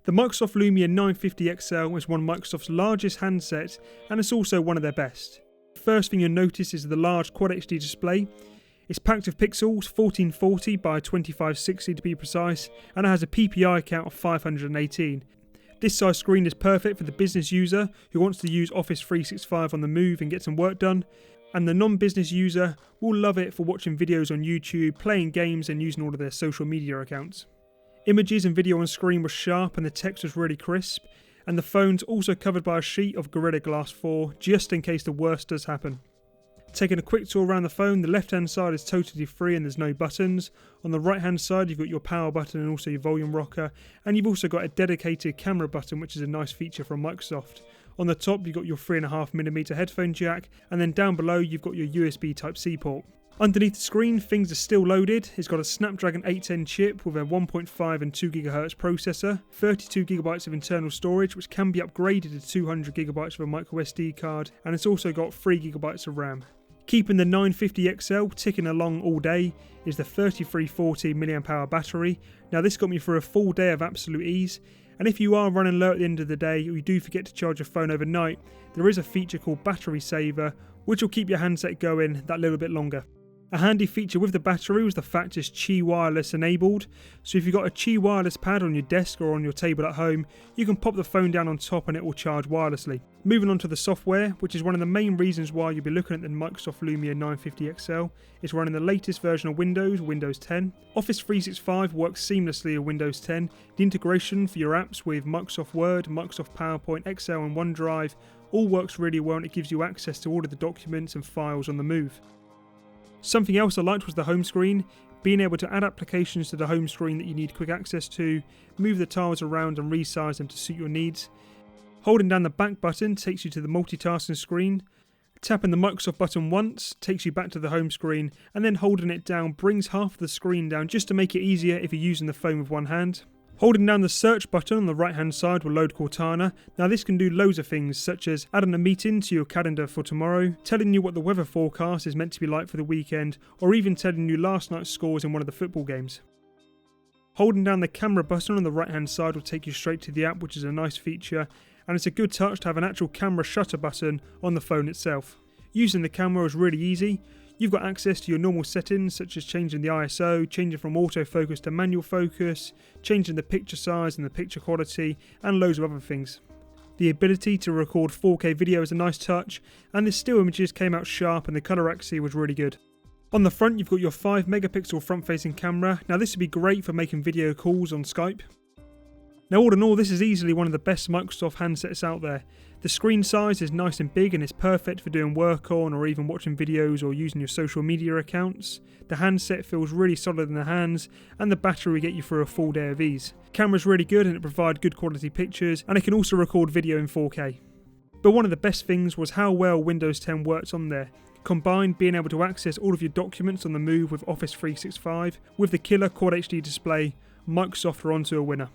The Microsoft Lumia 950 XL is one of Microsoft's largest handsets, and it's also one of their best. The first thing you'll notice is the large Quad HD display. It's packed with pixels, 1440 by 2560 to be precise, and it has a PPI count of 518. This size screen is perfect for the business user who wants to use Office 365 on the move and get some work done, and the non-business user will love it for watching videos on YouTube, playing games and using all of their social media accounts. Images and video on screen were sharp and the text was really crisp, and the phone's also covered by a sheet of Gorilla Glass 4 just in case the worst does happen. Taking a quick tour around the phone, the left hand side is totally free and there's no buttons. On the right hand side you've got your power button and also your volume rocker, and you've also got a dedicated camera button, which is a nice feature from Microsoft. On the top you've got your 3.5mm headphone jack, and then down below you've got your USB Type-C port. Underneath the screen, things are still loaded. It's got a Snapdragon 810 chip with a 1.5 and 2 GHz processor, 32 GB of internal storage, which can be upgraded to 200 GB with a microSD card, and it's also got 3 GB of RAM. Keeping the 950 XL ticking along all day is the 3340 mAh battery. Now this got me through a full day of absolute ease, and if you are running low at the end of the day or you do forget to charge your phone overnight, there is a feature called Battery Saver, which will keep your handset going that little bit longer. A handy feature with the battery was the fact it's Qi wireless enabled, so if you've got a Qi wireless pad on your desk or on your table at home, you can pop the phone down on top and it will charge wirelessly. Moving on to the software, which is one of the main reasons why you'll be looking at the Microsoft Lumia 950 XL, it's running the latest version of Windows, Windows 10. Office 365 works seamlessly in Windows 10. The integration for your apps with Microsoft Word, Microsoft PowerPoint, Excel and OneDrive all works really well, and it gives you access to all of the documents and files on the move. Something else I liked was the home screen, being able to add applications to the home screen that you need quick access to, move the tiles around and resize them to suit your needs. Holding down the back button takes you to the multitasking screen. Tapping the Microsoft button once takes you back to the home screen, and then holding it down brings half of the screen down just to make it easier if you're using the phone with one hand. Holding down the search button on the right hand side will load Cortana. Now this can do loads of things, such as adding a meeting to your calendar for tomorrow, telling you what the weather forecast is meant to be like for the weekend, or even telling you last night's scores in one of the football games. Holding down the camera button on the right hand side will take you straight to the app, which is a nice feature, and it's a good touch to have an actual camera shutter button on the phone itself. Using the camera is really easy. You've got access to your normal settings, such as changing the ISO, changing from autofocus to manual focus, changing the picture size and the picture quality, and loads of other things. The ability to record 4K video is a nice touch, and the still images came out sharp and the colour accuracy was really good. On the front you've got your 5 megapixel front facing camera. Now this would be great for making video calls on Skype. Now all in all, this is easily one of the best Microsoft handsets out there. The screen size is nice and big and it's perfect for doing work on or even watching videos or using your social media accounts. The handset feels really solid in the hands, and the battery will get you through a full day of ease. Camera's really good and it provides good quality pictures, and it can also record video in 4K. But one of the best things was how well Windows 10 works on there. Combined being able to access all of your documents on the move with Office 365, with the killer Quad HD display, Microsoft are onto a winner.